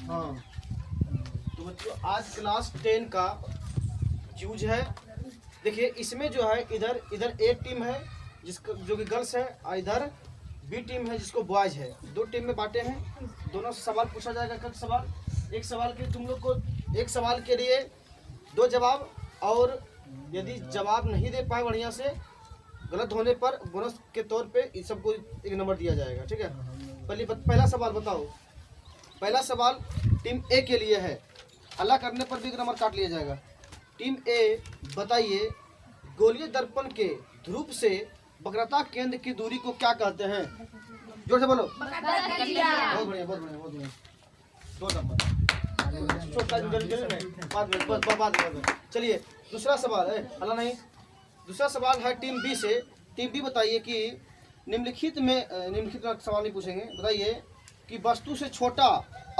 हाँ, तो बच्चों आज क्लास 10 का यूज है। देखिए इसमें जो है इधर एक टीम है जिसका जो कि गर्ल्स है और इधर बी टीम है जिसको बॉयज है। दो टीम में बांटे हैं, दोनों से सवाल पूछा जाएगा। कब सवाल एक सवाल के तुम लोग को एक सवाल के लिए 2 जवाब, और यदि जवाब नहीं दे पाए बढ़िया से, गलत होने पर बोनस के तौर पे इस सबको 1 नंबर दिया जाएगा। ठीक है, पहला सवाल बताओ। पहला सवाल टीम ए के लिए है, हल्ला करने पर भी 1 नंबर काट लिया जाएगा। टीम ए बताइए, गोलीय दर्पण के ध्रुव से वक्रता केंद्र की दूरी को क्या कहते हैं? जोर से बोलो। बहुत बढ़िया, बहुत बढ़िया। 2 नंबर। चलिए दूसरा सवाल है, हल्ला नहीं। दूसरा सवाल है टीम बी से। टीम बी बताइए कि निम्नलिखित का सवाल नहीं पूछेंगे। बताइए कि वस्तु से छोटा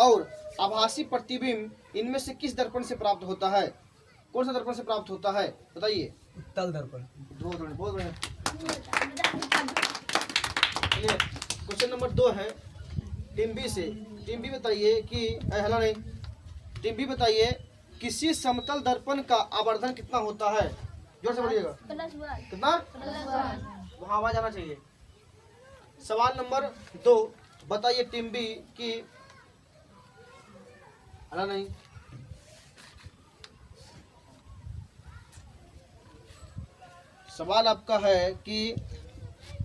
और आभासी प्रतिबिंब इनमें से किस दर्पण से प्राप्त होता है? कौन सा दर्पण से प्राप्त होता है बताइए? उत्तल दर्पण। बहुत बढ़िया। क्वेश्चन नंबर 2 है टीम बी से। टीम बी बताइए कि हला नहीं, टीम बी बताइए किसी समतल दर्पण का आवर्धन कितना होता है? जोर से बोलिएगा। कितना? वहाँ आवाज आना चाहिए। सवाल नंबर 2 बताइए टीम बी की, हला नहीं, सवाल आपका है कि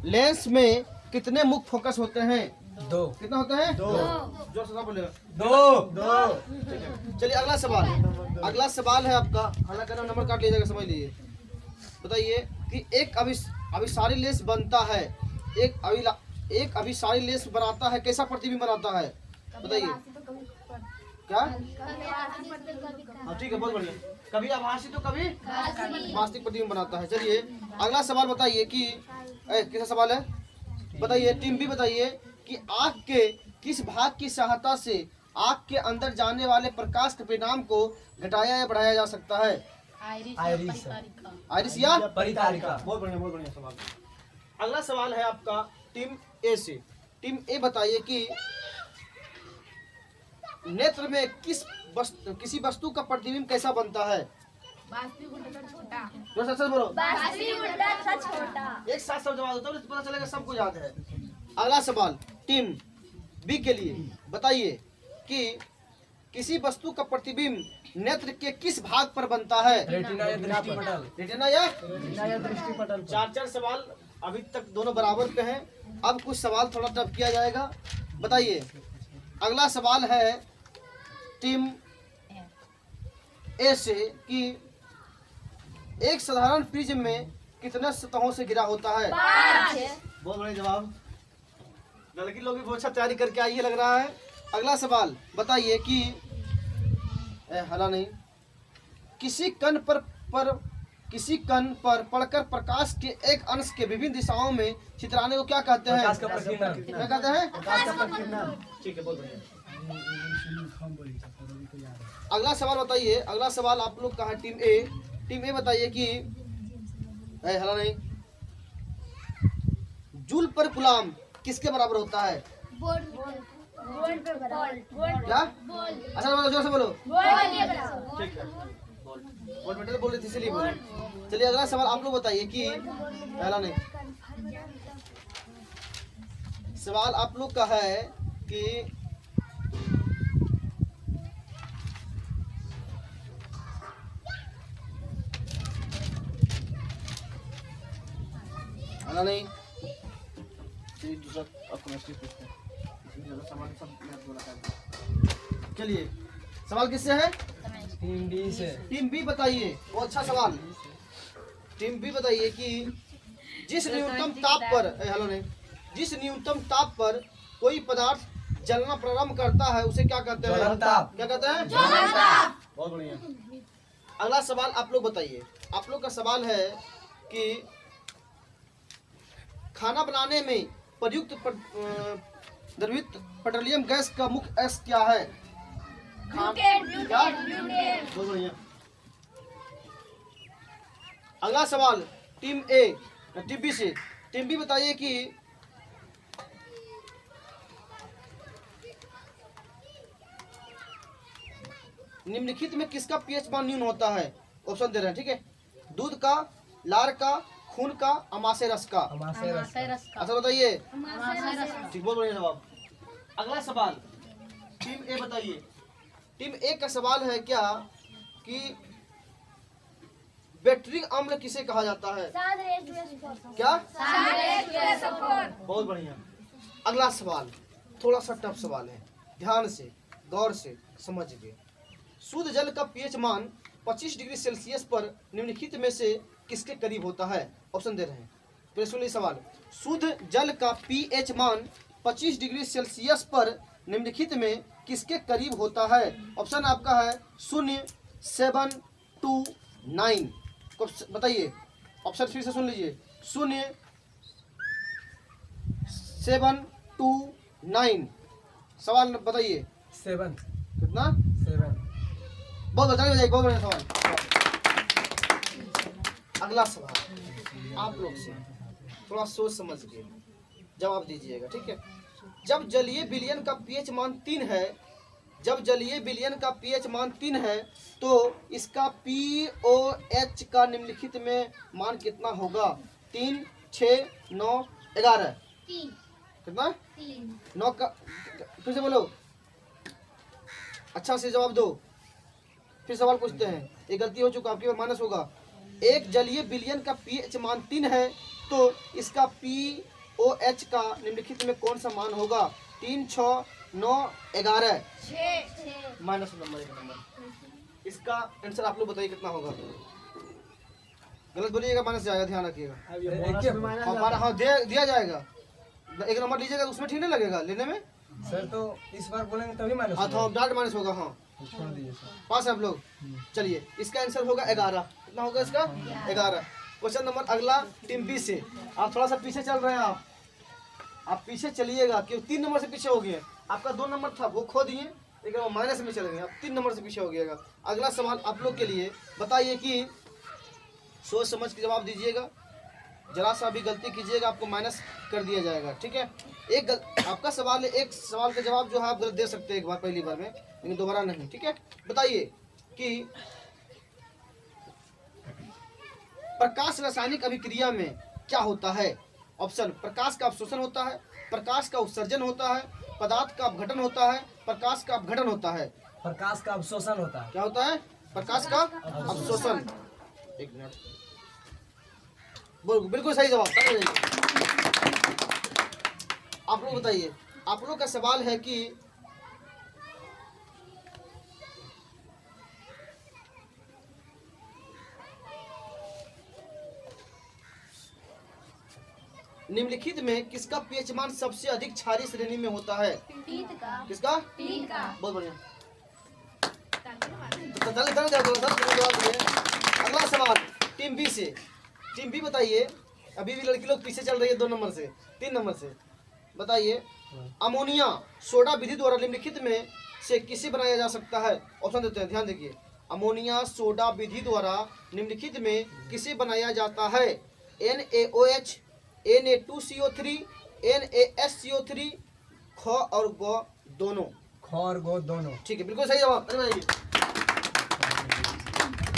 लेंस में कितने मुख्य फोकस होते हैं? 2। कितना होते हैं? 2। जो सवाल बोलेगा 2। चलिए अगला सवाल। अगला सवाल है आपका, हालांकि नंबर काट लीजिएगा, समझ लीजिए। बताइए कि एक अभिसारी लेंस बनता है, एक अभिसारी लेंस बनाता है, कैसा प्रतिबिंब बनाता है? बताइए क्या? हाँ ठीक है, बहुत बढ़िया। कभी आभासी तो कभी वास्तविक प्रतिबिंब बनाता है। चलिए अगला सवाल बताइए कि कैसा सवाल है? बताइए टीम बी बताइए कि आँख के किस भाग की सहायता से आँख के अंदर जाने वाले प्रकाश के परिणाम को घटाया या बढ़ाया जा सकता है? आइरिस या परितारिका। बहुत बढ़िया सवाल। अगला सवाल है आपका टीम ए से। टीम ए बताइए कि नेत्र में किसी वस्तु का प्रतिबिंब कैसा बनता है? बोलो। एक साथ सब जवाब दो तो पता चलेगा सबको याद है। अगला सवाल टीम बी के लिए। बताइए कि किसी वस्तु का प्रतिबिंब नेत्र के किस भाग पर बनता है? रेटिना या दृष्टिपटल। रेटिना या दृष्टिपटल। 4 सवाल अभी तक दोनों बराबर पे हैं। अब कुछ सवाल थोड़ा टफ किया जाएगा। बताइए अगला सवाल है टीम ए से कि एक साधारण प्रिज्म में कितने सतहों से घिरा होता है? 5। बहुत बड़े जवाब। लड़की लोग भी बहुत अच्छा तैयारी करके आई है लग रहा है। अगला सवाल बताइए कि हला नहीं, किसी कण पर पड़कर प्रकाश के एक अंश के विभिन्न दिशाओं में छितराने को क्या कहते हैं? प्रकाश का प्रकीर्णन। क्या कहते हैं? प्रकाश का प्रकीर्णन। ठीक है, बहुत बढ़िया। अगला सवाल बताइए। अगला सवाल आप लोग का है टीम ए। टीम ए बताइए कि हला नहीं, जूल पर कूलम किसके बराबर होता है? क्या? अच्छा बोलो, जोर से बोलो। ठीक है, वोल्टमीटर बोल रही थी इसलिए बोले। चलिए अगला सवाल आप लोग बताइए कि हला नहीं, सवाल आप लोग का है कि नहीं, चलिए सवाल किससे है? टीम बी से। टीम बी बताइए, वो अच्छा सवाल। टीम बी बताइए कि जिस न्यूनतम ताप पर हेलो नहीं, जिस न्यूनतम ताप पर कोई पदार्थ जलना प्रारंभ करता है उसे क्या कहते हैं? ज्वलनताप। क्या कहते हैं? ज्वलनताप। बहुत बढ़िया। अगला सवाल आप लोग बताइए। आप लोग का सवाल है कि खाना बनाने में प्रयुक्त द्रवित पेट्रोलियम गैस का मुख्य एस क्या है? बहुत बढ़िया। अगला सवाल टीम ए टीम बी से। टीम बी बताइए कि निम्नलिखित में किसका पीएच मान न्यून होता है? ऑप्शन दे रहे हैं, ठीक है। दूध का, लार का, खून का, अमाशय रस का। अमाशय रस का। अच्छा बताइए। रस ठीक, बहुत बढ़िया जवाब। अगला सवाल टीम ए बताइए। टीम ए का सवाल है क्या कि बैटरिक अम्ल किसे कहा जाता है? क्या? बहुत बढ़िया। अगला सवाल थोड़ा सा टफ सवाल है, ध्यान से गौर से समझिए। शुद्ध जल का पीएच मान 25 डिग्री सेल्सियस पर निम्नलिखित में से किसके करीब होता है? ऑप्शन दे रहे हैं, तो सुनिए सवाल। शुद्ध जल का पीएच मान 25 डिग्री सेल्सियस पर निम्नलिखित में किसके करीब होता है? ऑप्शन आपका है 0, 7, 2, 9। बताइए, ऑप्शन फिर से सुन लीजिए। 0, 7, 2, 9। सवाल बताइए 7। कितना? 7। बहुत बताइए, बहुत बढ़िया सवाल। अगला सवाल आप लोग से थोड़ा सोच समझ के जवाब दीजिएगा, ठीक है। जब जलीय विलयन का पीएच मान 3 है, जब जलीय विलयन का पीएच मान 3 है तो इसका पीओएच का निम्नलिखित में मान कितना होगा? 3, 6, 9, 11। कितना? 9 का फिर से बोलो, अच्छा से जवाब दो। फिर सवाल पूछते हैं, ये गलती हो चुका, आपके माइनस होगा। एक जलीय विलयन का पीएच मान 3 है तो इसका पीओएच का निम्नलिखित में कौन सा मान होगा? 3, 6, 9, 11। माइनस नंबर, एक नंबर। इसका आंसर आप लोग बताइए कितना होगा? गलत बोलिएगा माइनस जाएगा, ध्यान रखिएगा। हमारा हाँ दिया जाएगा, एक नंबर लीजिएगा, उसमें ठीक नहीं लगेगा लेने में सर। तो इस बार बोलेंगे तभी माइनस हाँ, तो डायरेक्ट माइनस होगा। हाँ, छोड़ दीजिए सर। पास है आप लोग। चलिए, इसका आंसर होगा 11। कितना होगा इसका? 11। क्वेश्चन नंबर अगला टीम बी से। आप थोड़ा सा पीछे चल रहे हैं, आप पीछे चलिएगा, क्यों 3 नंबर से पीछे हो गए। आपका 2 नंबर था वो खो दिए, लेकिन वो माइनस में चले गए, आप 3 नंबर से पीछे हो गएगा। अगला सवाल आप लोग के लिए, बताइए कि सोच समझ के जवाब दीजिएगा, जरा सा भी गलती कीजिएगा आपको माइनस कर दिया जाएगा, ठीक है। आपका सवाल है, एक सवाल का जवाब जो है आप गलत दे सकते हैं एक बार, पहली बार में, लेकिन दोबारा नहीं, ठीक है। बताइए कि प्रकाश रासायनिक अभिक्रिया में क्या होता है? ऑप्शन, प्रकाश का अवशोषण होता है, प्रकाश का उत्सर्जन होता है, पदार्थ का अपघटन होता है, प्रकाश का अपघटन होता है। प्रकाश का अवशोषण होता है। क्या होता है? प्रकाश का अवशोषण। एक मिनट, बिल्कुल सही जवाब। आप लोग बताइए, आप लोग का सवाल है कि निम्नलिखित में किसका पीएच मान सबसे अधिक क्षारीय श्रेणी में होता है? किसका? बहुत बढ़िया। अगला सवाल टीम बी से। टीम बी बताइए, अभी भी लड़की लोग पीछे चल रही है 2 नंबर से, 3 नंबर से। बताइए, अमोनिया सोडा विधि द्वारा निम्नलिखित में से किसे बनाया जा सकता है? ऑप्शन देते हैं, ध्यान देखिए। अमोनिया सोडा विधि द्वारा निम्नलिखित में किसे बनाया जाता है? NaOH, Na2CO3, NaSCO3, ख और ग दोनों। ख और ग दोनों। ठीक है, बिल्कुल सही जवाब।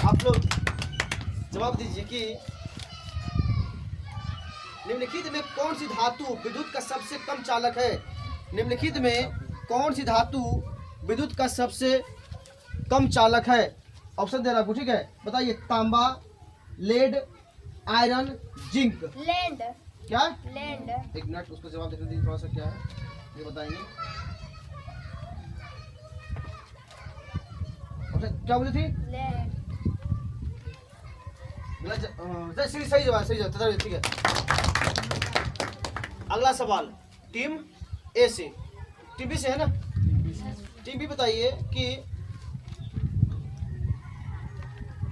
आप लोग जवाब दीजिए कि निम्नलिखित में कौन सी धातु विद्युत का सबसे कम चालक है? निम्नलिखित में कौन सी धातु विद्युत का सबसे कम चालक है? ऑप्शन दे रहा हूं, ठीक है। बताइए, तांबा, लेड, आयरन, जिंक। लैंड। क्या? लैंड। एक मिनट, उसको जवाब देते दीजिए थोड़ा सा, क्या है ये बताएंगे। क्या बोली थी? लैंड। सही जवाब, सही जवाब, ठीक है। अगला सवाल टीम ए से। टीम बी से है ना? टीम बी बताइए कि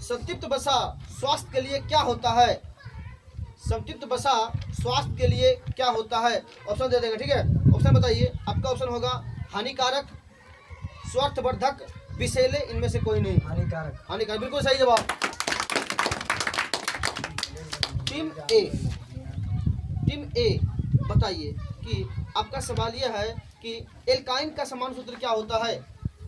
संतृप्त वसा स्वास्थ्य के लिए क्या होता है? संतृप्त वसा स्वास्थ्य के लिए क्या होता है? ऑप्शन दे देंगे, ठीक है। ऑप्शन बताइए, आपका ऑप्शन होगा हानिकारक, स्वास्थ्यवर्धक, विषैले, इनमें से कोई नहीं। हानिकारक। हानिकारक, बिल्कुल सही जवाब। टीम ए बताइए कि आपका सवाल यह है कि एल्काइन का समान सूत्र क्या होता है?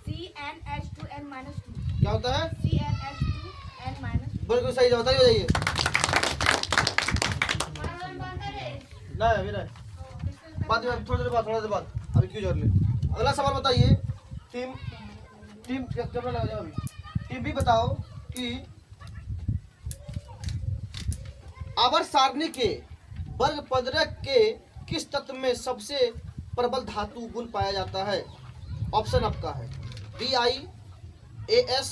CnH2n-2। क्या होता है? CnH2n minus. बिल्कुल सही जवाब, बताइए बताइए। नहीं अभी नहीं, बाद में थोड़ी देर बाद, थोड़ा देर बाद, अभी क्यों जोड़ ले। अगला सवाल बताइए। टीम टीम कैमरा लगा जाओ अभी। टीम भी बताओ कि आवर्त सारणी के वर्ग 15 के किस तत्व में सबसे प्रबल धातु गुण पाया जाता है? ऑप्शन आपका है Bi, As,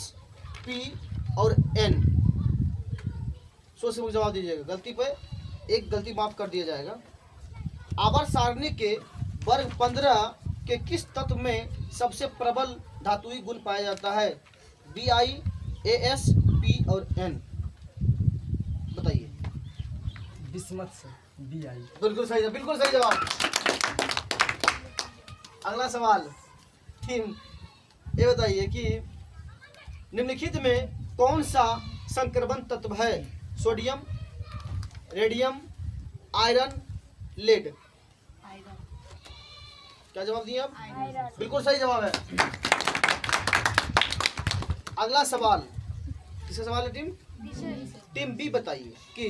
P और N। सोच समझ जवाब दीजिएगा, गलती पे एक गलती माफ कर दिया जाएगा। आवर्त सारणी के वर्ग 15 के किस तत्व में सबसे प्रबल धातुई गुण पाया जाता है? Bi, As, P और N। बताइए। बिस्मत से BI। बिल्कुल सही, बिल्कुल सही जवाब। अगला सवाल टीम ये बताइए कि निम्नलिखित में कौन सा संक्रमण तत्व है? Sodium, radium, iron, lead. क्या जवाब दिए आप? बिल्कुल सही जवाब है। अगला सवाल किसका सवाल है टीम? टीम बी बताइए कि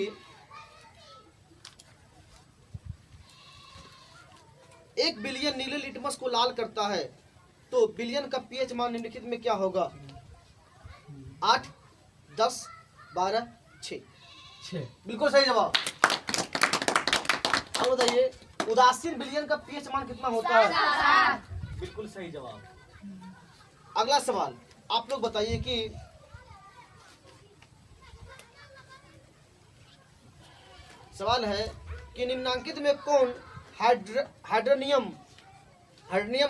1 बिलियन नीले लिटमस को लाल करता है तो बिलियन का पीएच मान निम्नलिखित में क्या होगा? 8, 10, 12, 6। 6। बिल्कुल सही जवाब। अब बताइए उदासीन बिलियन का पीएच मान कितना होता है? बिल्कुल सही जवाब। अगला सवाल आप लोग बताइए कि सवाल है कि निम्नांकित में कौन हाइड्रोनियम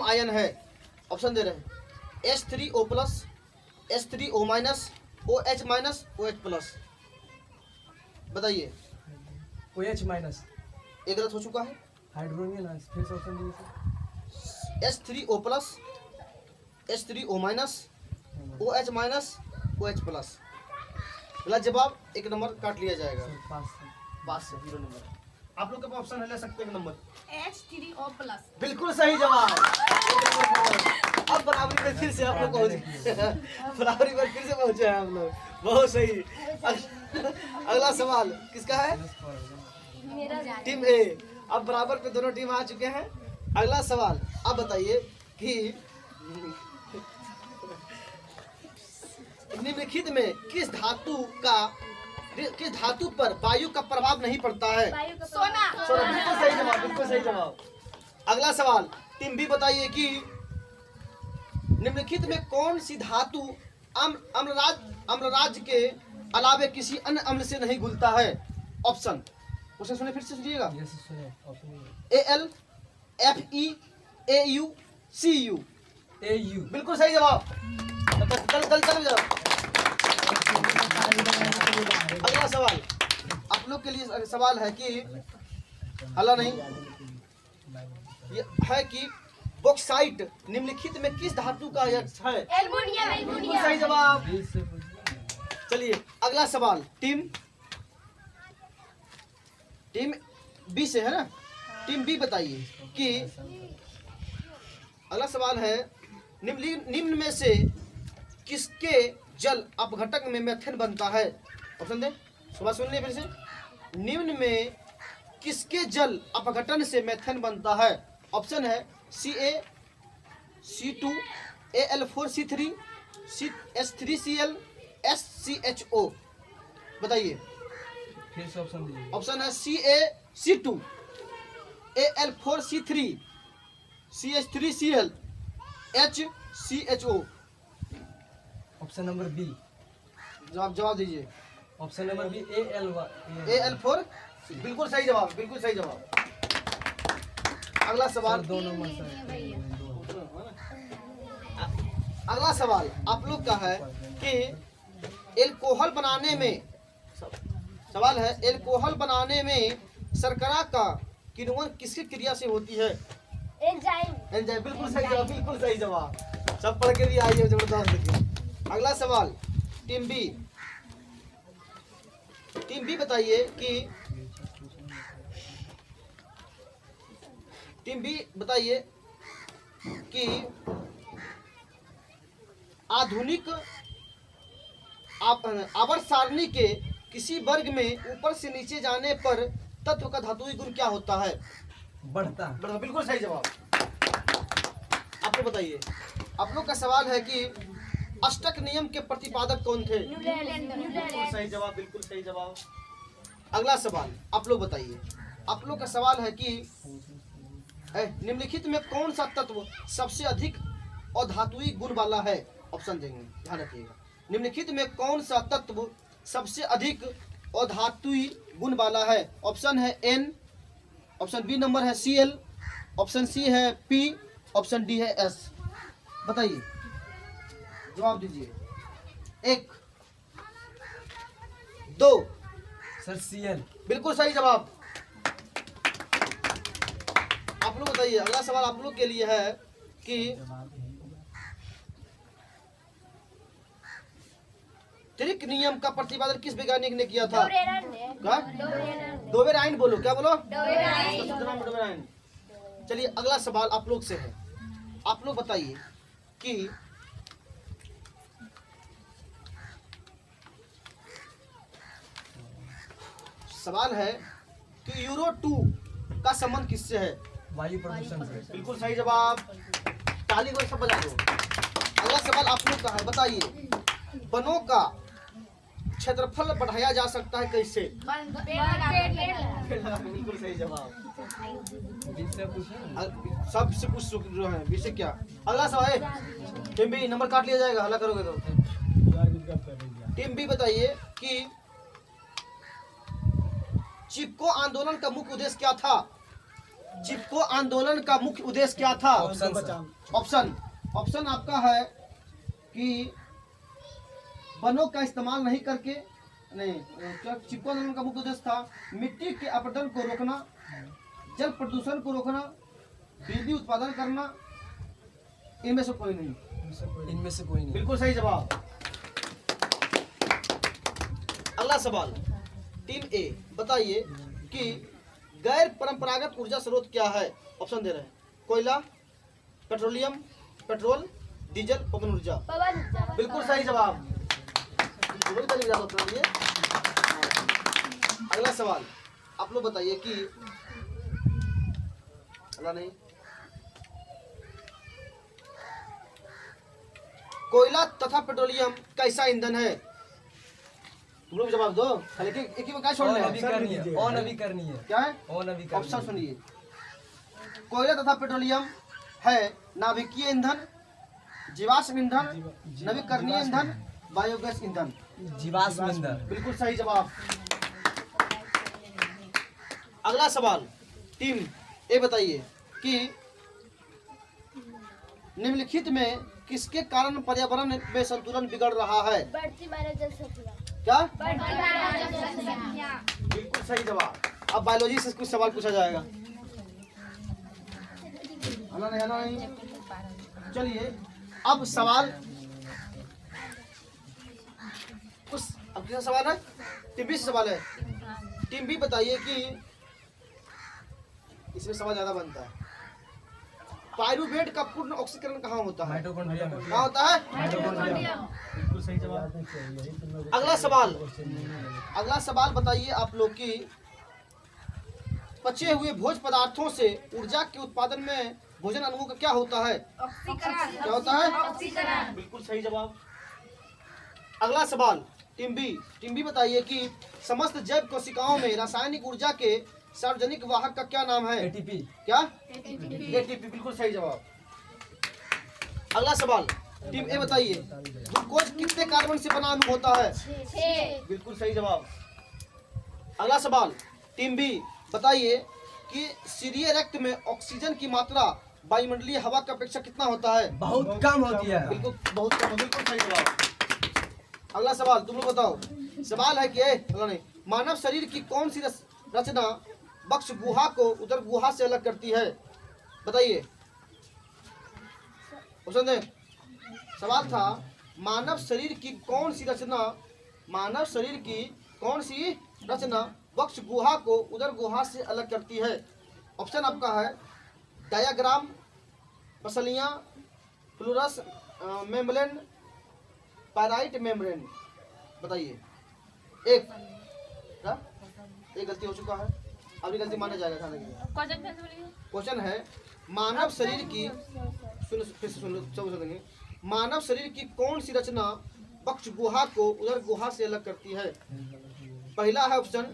आयन है? ऑप्शन दे रहे हैं H3O plus, H3O minus, OH minus, OH plus. बताइए। OH minus. एक गलत हो चुका है। हाइड्रोनियम है, फिर से ऑप्शन दीजिए। H3O plus, H3O minus, OH minus, OH plus. गलत जवाब, एक नंबर काट लिया जाएगा। पास से 0 नंबर। आप लोग के पास ऑप्शन है, ले सकते हैं एक नंबर। H3O plus. बिल्कुल सही जवाब। अब बराबरी में फिर से आप लोग पहुंचे। बराबरी में फिर से पहुंचे हैं हम लोग, बहुत सही। अगला सवाल किसका है? टीम ए। अब बराबर पे दोनों टीम आ चुके हैं। अगला सवाल अब बताइए कि निम्नलिखित में किस धातु पर वायु का प्रभाव नहीं पड़ता है? सोना। बिल्कुल सही जवाब, बिल्कुल सही जवाब। अगला सवाल टीम बी बताइए कि निम्नलिखित में कौन सी धातु अम्लराज के अलावे किसी अन्य अम्ल से नहीं घुलता है? ऑप्शन क्वेश्चन सुने, फिर से सुनिएगा। Al, Fe, Au, Cu। AU। बिल्कुल सही जवाब। चल जाओ। अगला सवाल आप लोग के लिए सवाल है कि हला नहीं, ये है कि बॉक्साइट निम्नलिखित में किस धातु का यक्ष है? एल्युमिनियम। बिल्कुल सही जवाब। चलिए अगला सवाल टीम बी से है ना। टीम बी बताइए कि अगला सवाल है निम्न में से किसके जल अपघटक में मेथेन बनता है? ऑप्शन दे, सुबह सुन लिए फिर से। निम्न में किसके जल अपघटन से मेथेन बनता है? ऑप्शन है Ca, C2, Al4C3, H3Cl, SCHO। बताइए। फिर से ऑप्शन दीजिए। ऑप्शन है CaC2, Al4C3, CH3Cl, HCHO। Option number B. जवाब दीजिए। Option number B Al4। बिल्कुल सही जवाब, बिल्कुल सही जवाब। अगला सवाल 2 नंबर सर। अगला सवाल आप लोग का है कि एल्कोहल बनाने में सवाल है एल्कोहल बनाने में शर्करा का किण्वन किसकी क्रिया से होती है? एंजाइम। बिल्कुल सही जवाब, बिल्कुल सही जवाब। सब पढ़ के भी आई है जबरदस्त। अगला सवाल टीम बी बताइए कि टीम बी बताइए कि आवर्त सारणी के किसी वर्ग में ऊपर से नीचे जाने पर तत्व का धातुई गुण क्या होता है? बढ़ता। बिल्कुल सही जवाब। आपको बताइए, आप लोग का सवाल है कि अष्टक नियम के प्रतिपादक कौन थे? बिल्कुल सही जवाब, बिल्कुल सही जवाब। अगला सवाल आप लोग बताइए, आप लोग का सवाल है कि निम्नलिखित में कौन सा तत्व सबसे अधिक अधातुई गुण वाला है? ऑप्शन देंगे, ध्यान रखिएगा। निम्नलिखित में कौन सा तत्व सबसे अधिक अधातुई गुण वाला है? ऑप्शन है N, ऑप्शन बी नंबर है Cl, ऑप्शन सी है P, ऑप्शन डी है S। बताइए, जवाब दीजिए। 1, 2। Sir Cl। बिल्कुल सही जवाब। आप लोग बताइए, अगला सवाल आप लोग के लिए है कि त्रिक नियम का प्रतिपादन किस वैज्ञानिक ने किया था? क्या? डोबेराइन बोलो, क्या बोलो? डोबेराइन। चलिए अगला सवाल आप लोग से है, आप लोग बताइए कि सवाल है कि यूरो 2 का संबंध किससे है? वायु प्रदूषण से। बिल्कुल सही जवाब। ताली को सब बजा दो। अगला सवाल आप लोग का है, बताइए वनों का क्षेत्रफल बढ़ाया जा सकता है कैसे? बिल्कुल सही जवाब। सबसे पूछ जो है विषय क्या? अगला सवाल है टीम बी, नंबर काट लिया जाएगा हल्ला करोगे तो। टीम बी बताइए कि चिपको आंदोलन का मुख्य उद्देश्य क्या था? चिपको आंदोलन का मुख्य उद्देश्य क्या था? ऑप्शन आपका है कि वनों का इस्तेमाल नहीं करके, नहीं क्या, चिपको आंदोलन का मुख्य उद्देश्य था मिट्टी के अपरदन को रोकना, जल प्रदूषण को रोकना, बिजली उत्पादन करना, इनमें से कोई नहीं। इनमें से कोई नहीं। बिल्कुल सही जवाब। अगला सवाल टीम ए, बताइए कि गैर परंपरागत ऊर्जा स्रोत क्या है? ऑप्शन दे रहे हैं, कोयला, पेट्रोलियम, पेट्रोल, डीजल, पवन ऊर्जा। बिल्कुल सही जवाब। अगला सवाल आप लोग बताइए कि नहीं, कोयला तथा पेट्रोलियम कैसा ईंधन है? तुम लोग जवाब दो, लेकिन एक ही में क्या छोड़ रहे हैं? अनवीकरणीय। क्या है? ऑप्शन सुनिए, कोयला तथा पेट्रोलियम है नाभिकीय ईंधन, जीवाश्म ईंधन, नवीकरणीय ईंधन, बायोगैस ईंधन। जीवाश्म ईंधन। बिल्कुल सही जवाब। अगला सवाल टीम ए, बताइए कि निम्नलिखित में किसके कारण पर्यावरण में संतुलन बिगड़ रहा है? बढ़ती मानव जनसंख्या। क्या? बढ़ती मानव जनसंख्या। बिल्कुल सही जवाब। अब बायोलॉजी से कुछ सवाल पूछा जाएगा। है ना नहीं? चलिए अब सवाल कुछ, अब क्या सवाल है? टीम बी से सवाल है। टीम बी बताइए कि इसमें सवाल ज्यादा बनता है, पायरुवेट का पूर्ण ऑक्सीकरण कहाँ होता है? माइटोकॉन्ड्रिया में। कहाँ होता है? बिल्कुल सही जवाब। अगला सवाल बताइए आप लोग कि पचे हुए भोज्य पदार्थों से ऊर्जा के उत्पादन में भोजन अणुओं का क्या होता है? क्या होता है? बिल्कुल सही जवाब। अगला सवाल टीम बी बताइए कि समस्त जैव कोशिकाओं में रासायनिक ऊर्जा के सार्वजनिक वाहक का क्या नाम है? एटीपी। क्या? एटीपी। बिल्कुल सही जवाब। अगला सवाल टीम ए बताइए, ग्लूकोज कितने कार्बन से बना अणु होता है? 6। बिल्कुल सही जवाब। अगला सवाल टीम बी बताइए कि सीरिय रक्त में ऑक्सीजन की मात्रा वायुमंडलीय हवा की अपेक्षा कितना होता है? बहुत कम होती है। बिल्कुल, बहुत कम। बिल्कुल सही जवाब। अगला सवाल तुम लोग बताओ। सवाल है कि मानव शरीर की कौन सी रचना वक्ष गुहा को उदर गुहा से अलग करती है? बताइए, ऑप्शन दे। सवाल था मानव शरीर की कौन सी रचना वक्ष गुहा को उदर गुहा से अलग करती है? ऑप्शन आपका है डायाग्राम, पसलियां, फ्लोरस मेम्ब्रेन, पैराइट मेम्ब्रेन। बताइए। एक क्या? एक गलती हो चुका है, अभी गलती माना जाएगा खाने के लिए। क्वेश्चन है मानव शरीर की, सुनो फिर से सुन लो सब देंगे। मानव शरीर की कौन सी रचना पक्ष गुहा को उदर गुहा से अलग करती है? पहला है ऑप्शन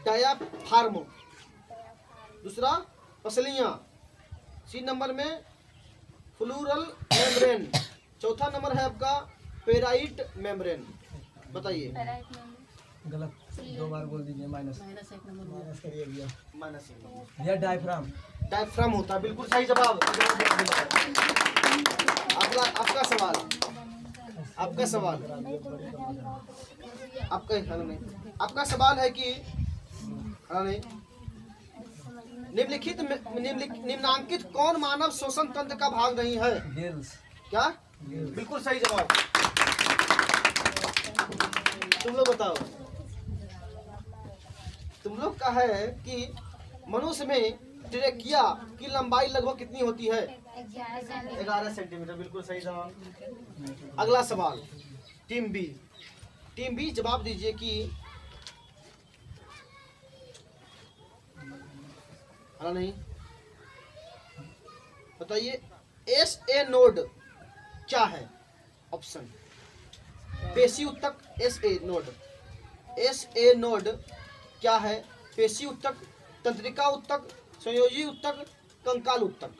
डायाफ्राम, दूसरा पसलियां, सी नंबर में फ्लूरल मेम्ब्रेन, चौथा नंबर है आपका पेराइट मेम्ब्रेन। बताइए। गलत, 2 बार बोल दीजिए। माइनस करिए भैया। माइनस भैया डायफ्राम। डायफ्राम होता है, बिल्कुल सही जवाब। अगला आपका सवाल, आपका सवाल, आपका नहीं, आपका सवाल है कि नहीं, निम्नांकित कौन मानव श्वसन तंत्र का भाग नहीं है? गिल्स। क्या? बिल्कुल सही जवाब। तुम लोग बताओ, तुम लोग का है कि मनुष्य में ट्रेकिया की लंबाई लगभग कितनी होती है? 11 सेंटीमीटर। बिल्कुल सही जवाब। अगला सवाल टीम बी, टीम बी जवाब दीजिए कि नहीं, बताइए। एस ए नोड क्या है? ऑप्शन पेशी उत्तक, S A node, S A node क्या है? पेशी उत्तक, तंत्रिका उत्तक, संयोजी उत्तक, कंकाल उत्तक।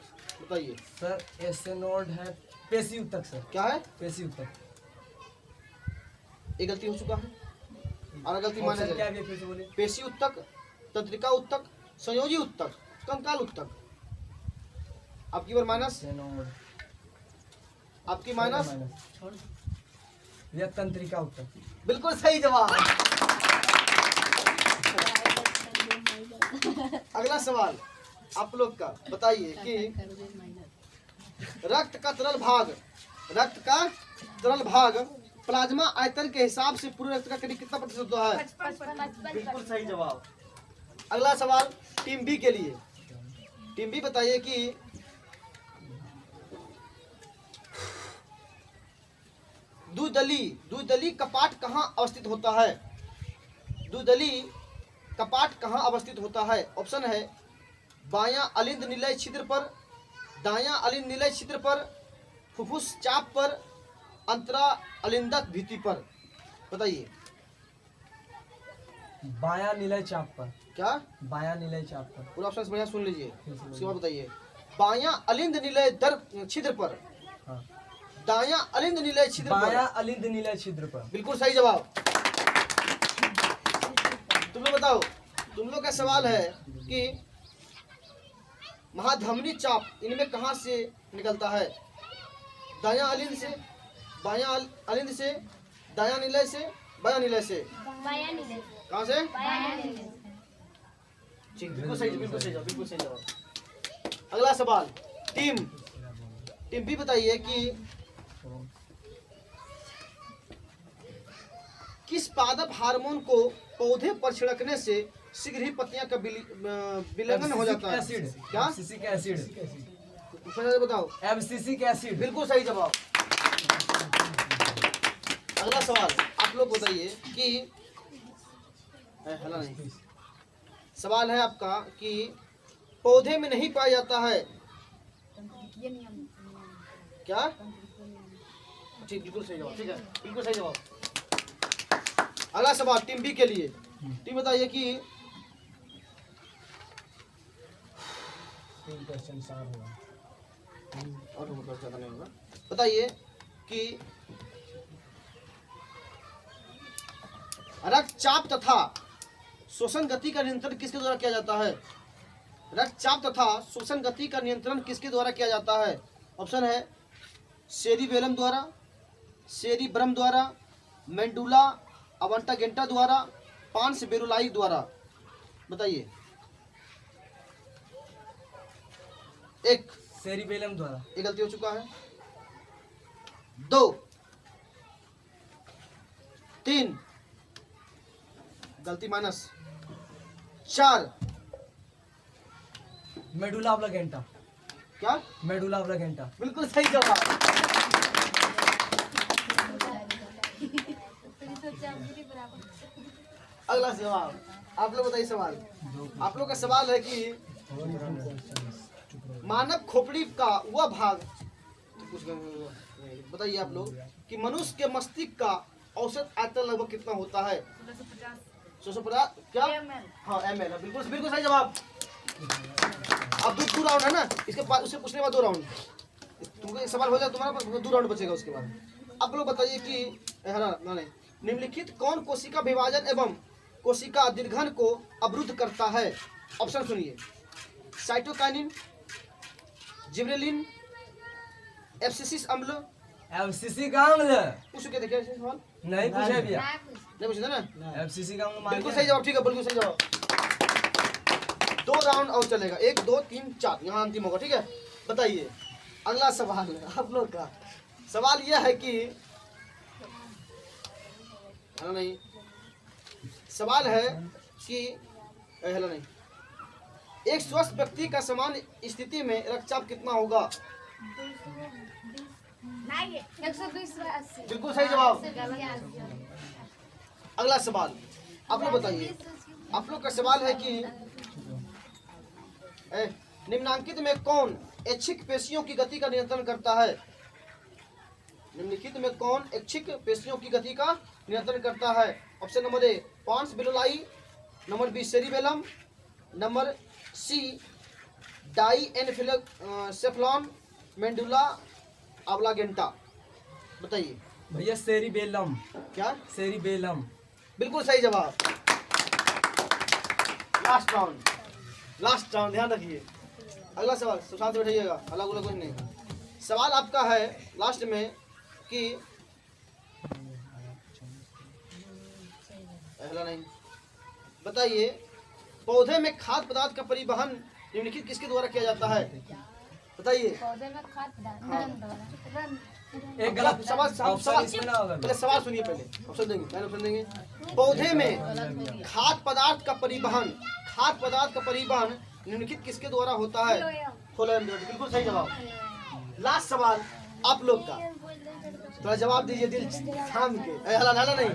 बताइए सर। एस ए नोड है पेशी उत्तक सर। क्या है? पेशी उत्तक। एक गलती हो चुका है और गलती माना ऑप्शन क्या जाए। है? फिर से बोलिए। पेशी उत्तक, तंत्रिका उत्तक, संयोजी उत्तक, कंकाल उत्तक। आपकी बार माइनस, एस ए नोड। आपकी माइनस। या तंत्रिका उत्तक। बिल्कुल सही जवाब। अगला सवाल आप लोग का, बताइए कि रक्त का तरल भाग, रक्त का तरल भाग प्लाज्मा आयतन के हिसाब से पूरे रक्त का करीब कितना प्रतिशत होता है? बिल्कुल सही जवाब। अगला सवाल टीम बी के लिए, टीम बी बताइए कि द्विदली कपाट कहाँ अवस्थित होता है? द्विदली कपाट कहाँ अवस्थित होता है? ऑप्शन है बायां अलिंद निलय छिद्र पर, दायां अलिंद निलय छिद्र पर, फुफ्फुस चाप पर, अंतरा अलिंदक भित्ति पर। बताइए। बायां निलय चाप पर। क्या? बायां निलय चाप पर। पूरा ऑप्शन बढ़िया सुन लीजिए, उसके बाद बताइए। बायां अलिंद निलय दर छिद्र पर, हाँ। दायां अलिंद निलय छिद्र पर। बायां अलिंद निलय छिद्र पर। बिल्कुल सही जवाब। तुम लोग बताओ, तुम लोग का सवाल है कि महाधमनी चाप इनमें कहाँ से निकलता है? दायां अलिंद से, बायां अलिंद से, दायां निलय से, बायां निलय से। कहाँ से? ठीक, बिल्कुल सही, बिल्कुल सही जवाब, बिल्कुल सही जवाब। अगला सवाल टीम बी बताइए कि किस पादप हार्मोन को पौधे पर छिड़कने से शीघ्र ही पत्तियां का विलयन हो जाता है? एसिड। क्या? Abscisic acid. बताओ। Abscisic acid. बिल्कुल सही जवाब। अगला सवाल आप लोग बताइए कि नहीं, सवाल है आपका कि पौधे में नहीं पाया जाता है। क्या? ठीक, बिल्कुल सही जवाब। ठीक है, बिल्कुल सही जवाब। अगला सवाल टीम बी के लिए, टीम बताइए कि 3 क्वेश्चन 4 होगा। और ज्यादा नहीं होगा। बताइए कि रक्तचाप तथा श्वसन गति का नियंत्रण किसके द्वारा किया जाता है? रक्तचाप तथा श्वसन गति का नियंत्रण किसके द्वारा किया जाता है? ऑप्शन है सेरिबेलम द्वारा, सेरिब्रम द्वारा, मेंडुला अवंटागेंटा द्वारा, पांस बेरुलाई द्वारा। बताइए। एक सेरिबेलम द्वारा। एक गलती हो चुका है। 2 3 गलती माइनस। 4 मेडुला ऑब्लागेंटा। क्या? मेडुला ऑब्लागेंटा। बिल्कुल सही जवाब। अगला सवाल, आप लोग बताइए सवाल। आप लोग का सवाल है कि मानव खोपड़ी का वह भाग, तो कुछ बताइए आप लोग कि मनुष्य के मस्तिष्क का औसत आयतन लगभग कितना होता है? 1650 क्या? हाँ ml, बिल्कुल बिल्कुल सही जवाब। अब दो राउंड है ना, इसके बाद उससे पूछने के बाद 2 राउंड, तुमको एक सवाल हो जाए तुम्हारा पास, 2 राउंड बचेगा उसके बाद। आप लोग बताइए कि नहीं, निम्नलिखित कौन कोशिका विभाजन एवं कोशिका दीर्घन को अवरुद्ध करता है? ऑप्शन सुनिए, साइटोकाइनिन, जिब्रेलिन, एब्सिसिक अम्ल। एफसीसी का अम्ल पूछ के देखिए सवाल, नहीं पूछे भैया। नहीं पूछे ना? एफसीसी का अम्ल बिल्कुल सही जवाब, ठीक है, बिल्कुल सही जवाब। 2 राउंड और चलेगा, 1 2 3 4, यहाँ अंतिम होगा, ठीक है। बताइए अगला सवाल है आप लोग का। सवाल यह है कि नहीं, सवाल है कि हेलो नहीं, एक स्वस्थ व्यक्ति का सामान्य स्थिति में रक्तचाप कितना होगा? 120/80। बिल्कुल सही जवाब। अगला सवाल आप लोग बताइए। आप लोग का सवाल है कि निम्नांकित में कौन ऐच्छिक पेशियों की गति का नियंत्रण करता है? निम्नलिखित में कौन ऐच्छिक पेशियों की गति का नियंत्रण करता है? Option number A pons Varolii, number B cerebellum, number C diencephalon medulla oblongata. बताइए भैया सेरिबेलम। क्या? सेरिबेलम। बिल्कुल सही जवाब। लास्ट राउंड ध्यान रखिए। अगला सवाल, सुशांत बैठाइएगा, अलग अलग कुछ नहीं। सवाल आपका है लास्ट में कि पहला नहीं, बताइए पौधे में खाद्य पदार्थ का परिवहन निम्नलिखित किसके द्वारा किया जाता है? बताइए। पौधे में खाद पदार्थ एक गलत सवाल इसमें ना होगा। पहले सवाल सुनिए, पहले ऑप्शन देंगे, पहले ऑप्शन देंगे। पौधे में खाद्य पदार्थ का परिवहन निम्नलिखित किसके द्वारा होता है? फ्लोएम। बिल्कुल सही जवाब। लास्ट सवाल आप लोग का, थोड़ा जवाब दीजिए दिल थाम के। हला नहीं,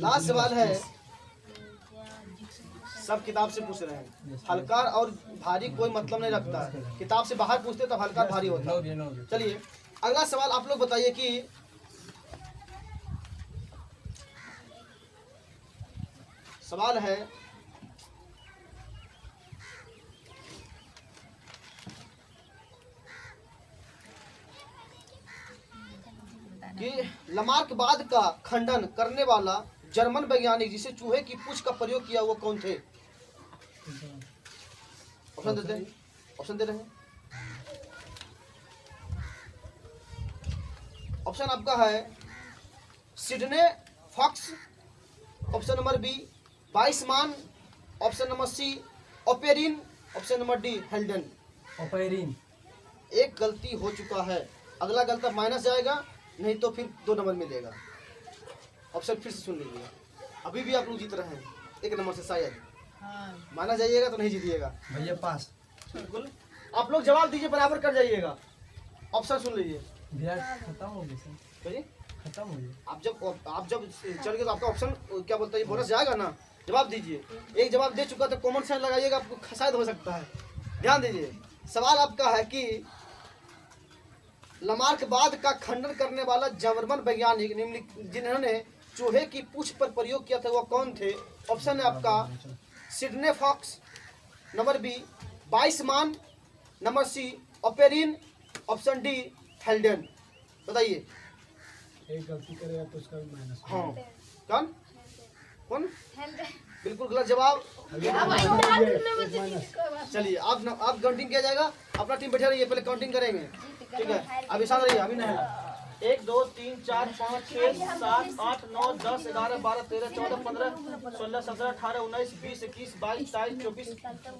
लास्ट सवाल है, सब किताब से पूछ रहे हैं, हल्का और भारी कोई मतलब नहीं रखता है, किताब से बाहर पूछते तब हल्का भारी होता है। चलिए अगला सवाल आप लोग बताइए कि सवाल है कि लामार्कवाद का खंडन करने वाला जर्मन वैज्ञानिक जिसे चूहे की पूंछ का प्रयोग किया वो कौन थे? ऑप्शन देते हैं, ऑप्शन दे रहे हैं। ऑप्शन आपका है Sidney Fox, option number B Weismann, option number C Oparin, option number D Haldane. Oparin. एक गलती हो चुका है, अगला गलती माइनस जाएगा, नहीं तो फिर 2 नंबर मिलेगा। ऑप्शन फिर से सुन लीजिए, अभी भी आप लोग जीत रहे हैं 1 नंबर से, शायद माना जाइएगा तो नहीं जीतिएगा भैया पास। बिल्कुल आप लोग जवाब दीजिए, बराबर कर जाइएगा। ऑप्शन सुन लीजिए भैया खत्म हो गया सर, कहिए। खत्म हो गया। आप जब चल गए तो आपका ऑप्शन क्या बोलता है, बोनस जाएगा ना। जवाब दीजिए, एक जवाब दे चुका तो कॉमन सेंस लगाइएगा, आपको शायद हो सकता है। ध्यान दीजिए, सवाल आपका है कि लामार्कवाद का खंडन करने वाला जर्मन वैज्ञानिक निम्न जिन्होंने चूहे की पूंछ पर प्रयोग किया था वो कौन थे? ऑप्शन है आपका Sidney Fox, number B Weismann, number C Oparin, option D Haldane. बताइए। एक गलती करेगा तो उसका भी माइनस। हाँ कौन कौन? बिल्कुल गलत जवाब। चलिए आप काउंटिंग किया जाएगा, अपना टीम बैठे रहिए, पहले काउंटिंग करेंगे, ठीक है। अभी शांत रहिए, अभी नहीं। 1 2 3 4 5 6 7 8 9 10 11 12 13 14 15 16 17 18 19 20 21 22 23 24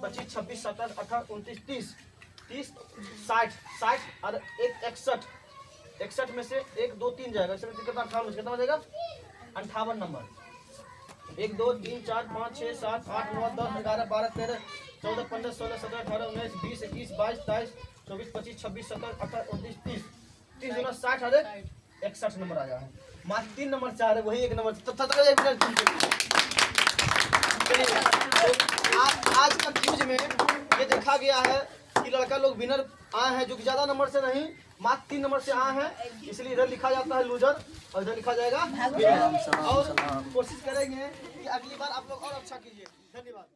25 26 27 28 29 30 30 60 और 61 में से 1 2 3 जाएगा, इसमें कितना 58 कितना हो जाएगा? 58 नंबर। 1 2 3 4 5 6 7 8 9 10 11 12 13 14 15 16 17 18 19 20 21 22 23 24 25 26 27 28 29 30 30 60 और 61 नंबर आ गया है। मात्र 3 नंबर से आ रहे, वही 1 नंबर से। तब तक चलिए, तो आज का क्यूज में ये देखा गया है कि लड़का लोग विनर आए हैं, जो कि ज्यादा नंबर से नहीं, मात्र 3 नंबर से आए हैं, इसलिए इधर लिखा जाता है लूजर और इधर लिखा जाएगा विनर। और कोशिश करेंगे कि अगली बार आप लोग और अच्छा कीजिए। धन्यवाद।